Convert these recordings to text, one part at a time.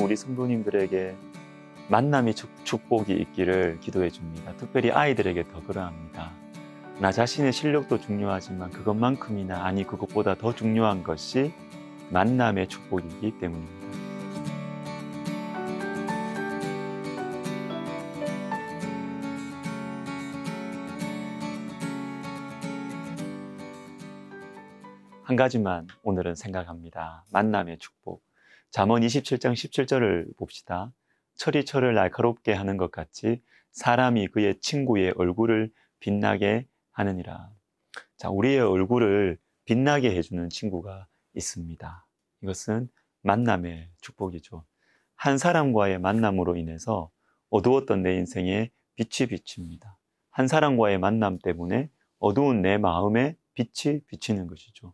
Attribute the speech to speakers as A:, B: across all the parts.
A: 우리 성도님들에게 만남의 축복이 있기를 기도해 줍니다. 특별히 아이들에게 더 그러합니다. 나 자신의 실력도 중요하지만 그것만큼이나 아니 그것보다 더 중요한 것이 만남의 축복이기 때문입니다. 한 가지만 오늘은 생각합니다. 만남의 축복. 잠언 27장 17절을 봅시다. 철이 철을 날카롭게 하는 것 같이 사람이 그의 친구의 얼굴을 빛나게 하느니라. 자, 우리의 얼굴을 빛나게 해주는 친구가 있습니다. 이것은 만남의 축복이죠. 한 사람과의 만남으로 인해서 어두웠던 내 인생에 빛이 비칩니다. 한 사람과의 만남 때문에 어두운 내 마음에 빛이 비치는 것이죠.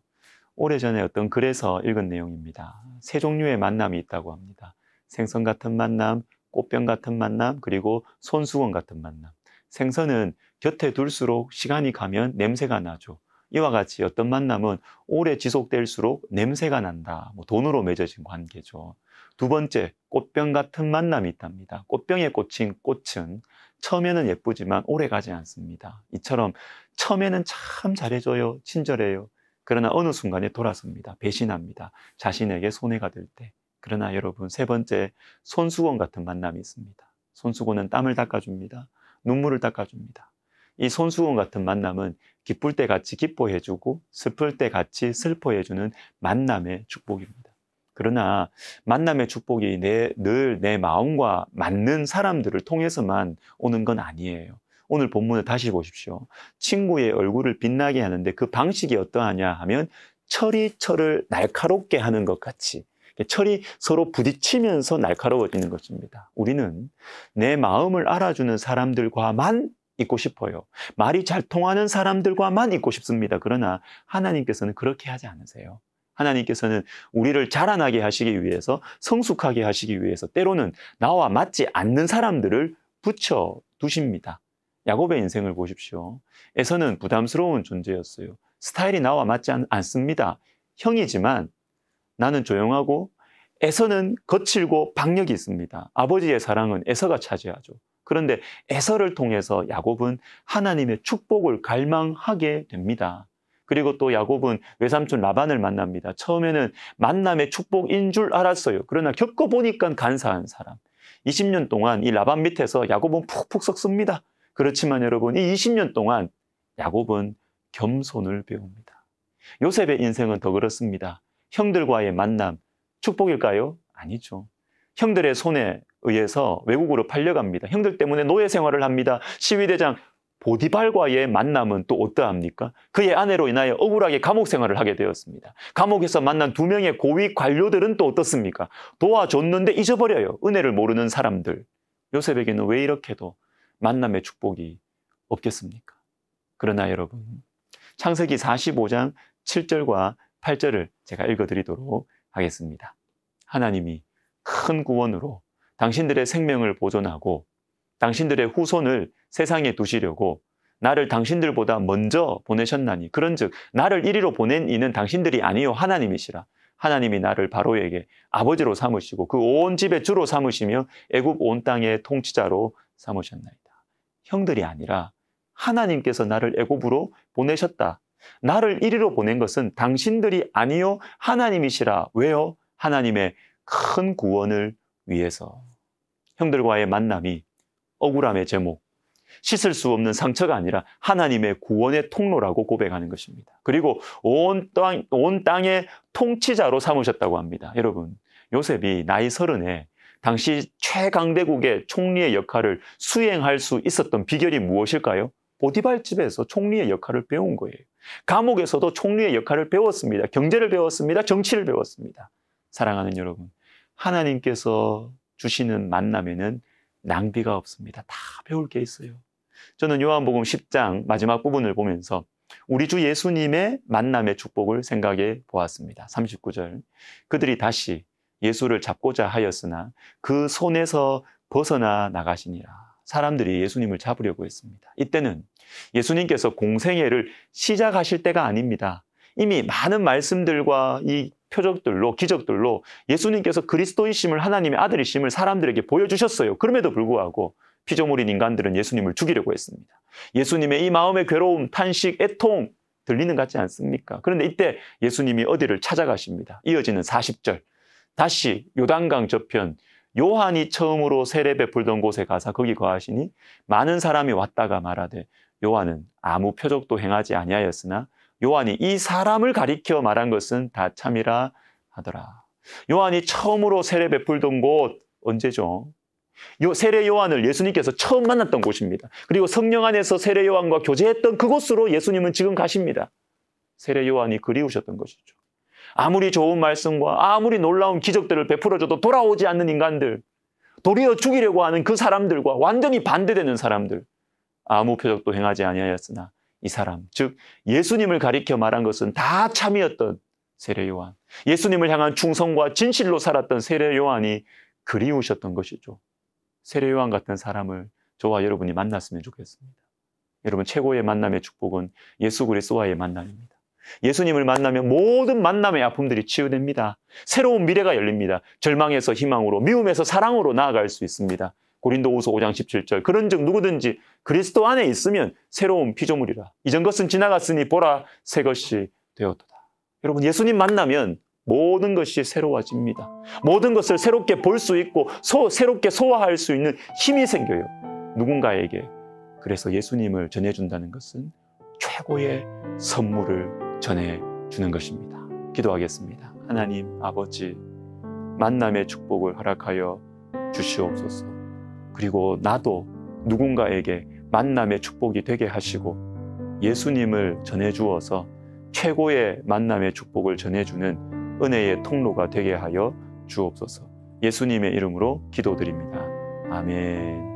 A: 오래전에 어떤 글에서 읽은 내용입니다. 세 종류의 만남이 있다고 합니다. 생선 같은 만남, 꽃병 같은 만남, 그리고 손수건 같은 만남. 생선은 곁에 둘수록 시간이 가면 냄새가 나죠. 이와 같이 어떤 만남은 오래 지속될수록 냄새가 난다. 돈으로 맺어진 관계죠. 두 번째, 꽃병 같은 만남이 있답니다. 꽃병에 꽂힌 꽃은 처음에는 예쁘지만 오래 가지 않습니다. 이처럼 처음에는 참 잘해줘요. 친절해요. 그러나 어느 순간에 돌아섭니다. 배신합니다. 자신에게 손해가 될 때. 그러나 여러분, 세 번째, 손수건 같은 만남이 있습니다. 손수건은 땀을 닦아줍니다. 눈물을 닦아줍니다. 이 손수건 같은 만남은 기쁠 때 같이 기뻐해주고 슬플 때 같이 슬퍼해주는 만남의 축복입니다. 그러나 만남의 축복이 늘 내 마음과 맞는 사람들을 통해서만 오는 건 아니에요. 오늘 본문을 다시 보십시오. 친구의 얼굴을 빛나게 하는데 그 방식이 어떠하냐 하면 철이 철을 날카롭게 하는 것 같이 철이 서로 부딪히면서 날카로워지는 것입니다. 우리는 내 마음을 알아주는 사람들과만 있고 싶어요. 말이 잘 통하는 사람들과만 있고 싶습니다. 그러나 하나님께서는 그렇게 하지 않으세요. 하나님께서는 우리를 자라나게 하시기 위해서, 성숙하게 하시기 위해서 때로는 나와 맞지 않는 사람들을 붙여두십니다. 야곱의 인생을 보십시오. 에서는 부담스러운 존재였어요. 스타일이 나와 맞지 않습니다. 형이지만 나는 조용하고 에서는 거칠고 박력이 있습니다. 아버지의 사랑은 에서가 차지하죠. 그런데 에서를 통해서 야곱은 하나님의 축복을 갈망하게 됩니다. 그리고 또 야곱은 외삼촌 라반을 만납니다. 처음에는 만남의 축복인 줄 알았어요. 그러나 겪어보니까 간사한 사람. 20년 동안 이 라반 밑에서 야곱은 푹푹 썩습니다. 그렇지만 여러분, 이 20년 동안 야곱은 겸손을 배웁니다. 요셉의 인생은 더 그렇습니다. 형들과의 만남, 축복일까요? 아니죠. 형들의 손에 의해서 외국으로 팔려갑니다. 형들 때문에 노예 생활을 합니다. 시위대장 보디발과의 만남은 또 어떠합니까? 그의 아내로 인하여 억울하게 감옥 생활을 하게 되었습니다. 감옥에서 만난 두 명의 고위 관료들은 또 어떻습니까? 도와줬는데 잊어버려요. 은혜를 모르는 사람들. 요셉에게는 왜 이렇게도 만남의 축복이 없겠습니까? 그러나 여러분, 창세기 45장 7절과 8절을 제가 읽어드리도록 하겠습니다. 하나님이 큰 구원으로 당신들의 생명을 보존하고 당신들의 후손을 세상에 두시려고 나를 당신들보다 먼저 보내셨나니 그런즉 나를 이리로 보낸 이는 당신들이 아니요 하나님이시라. 하나님이 나를 바로에게 아버지로 삼으시고 그 온 집의 주로 삼으시며 애굽 온 땅의 통치자로 삼으셨나이다. 형들이 아니라 하나님께서 나를 애굽으로 보내셨다. 나를 이리로 보낸 것은 당신들이 아니요 하나님이시라. 왜요? 하나님의 큰 구원을 위해서. 형들과의 만남이 억울함의 제목, 씻을 수 없는 상처가 아니라 하나님의 구원의 통로라고 고백하는 것입니다. 그리고 온 땅의 통치자로 삼으셨다고 합니다. 여러분, 요셉이 나이 30에 당시 최강대국의 총리의 역할을 수행할 수 있었던 비결이 무엇일까요? 보디발 집에서 총리의 역할을 배운 거예요. 감옥에서도 총리의 역할을 배웠습니다. 경제를 배웠습니다. 정치를 배웠습니다. 사랑하는 여러분, 하나님께서 주시는 만남에는 낭비가 없습니다. 다 배울 게 있어요. 저는 요한복음 10장 마지막 부분을 보면서 우리 주 예수님의 만남의 축복을 생각해 보았습니다. 39절. 그들이 다시 예수를 잡고자 하였으나 그 손에서 벗어나 나가시니라. 사람들이 예수님을 잡으려고 했습니다. 이때는 예수님께서 공생애를 시작하실 때가 아닙니다. 이미 많은 말씀들과 이 표적들로, 기적들로 예수님께서 그리스도이심을, 하나님의 아들이심을 사람들에게 보여주셨어요. 그럼에도 불구하고 피조물인 인간들은 예수님을 죽이려고 했습니다. 예수님의 이 마음의 괴로움, 탄식, 애통 들리는 것 같지 않습니까? 그런데 이때 예수님이 어디를 찾아가십니다. 이어지는 40절. 다시 요단강 저편 요한이 처음으로 세례 베풀던 곳에 가서 거기 거하시니 많은 사람이 왔다가 말하되 요한은 아무 표적도 행하지 아니하였으나 요한이 이 사람을 가리켜 말한 것은 다 참이라 하더라. 요한이 처음으로 세례 베풀던 곳 언제죠? 세례 요한을 예수님께서 처음 만났던 곳입니다. 그리고 성령 안에서 세례 요한과 교제했던 그곳으로 예수님은 지금 가십니다. 세례 요한이 그리우셨던 것이죠. 아무리 좋은 말씀과 아무리 놀라운 기적들을 베풀어줘도 돌아오지 않는 인간들, 도리어 죽이려고 하는 그 사람들과 완전히 반대되는 사람들, 아무 표적도 행하지 아니하였으나 이 사람, 즉 예수님을 가리켜 말한 것은 다 참이었던 세례 요한, 예수님을 향한 충성과 진실로 살았던 세례 요한이 그리우셨던 것이죠. 세례 요한 같은 사람을 저와 여러분이 만났으면 좋겠습니다. 여러분, 최고의 만남의 축복은 예수 그리스도와의 만남입니다. 예수님을 만나면 모든 만남의 아픔들이 치유됩니다. 새로운 미래가 열립니다. 절망에서 희망으로, 미움에서 사랑으로 나아갈 수 있습니다. 고린도후서 5장 17절. 그런즉 누구든지 그리스도 안에 있으면 새로운 피조물이라. 이전 것은 지나갔으니 보라 새 것이 되었도다. 여러분, 예수님 만나면 모든 것이 새로워집니다. 모든 것을 새롭게 볼 수 있고 새롭게 소화할 수 있는 힘이 생겨요. 누군가에게. 그래서 예수님을 전해준다는 것은 최고의 선물을 전해주는 것입니다. 기도하겠습니다. 하나님 아버지, 만남의 축복을 허락하여 주시옵소서. 그리고 나도 누군가에게 만남의 축복이 되게 하시고 예수님을 전해주어서 최고의 만남의 축복을 전해주는 은혜의 통로가 되게 하여 주옵소서. 예수님의 이름으로 기도드립니다. 아멘.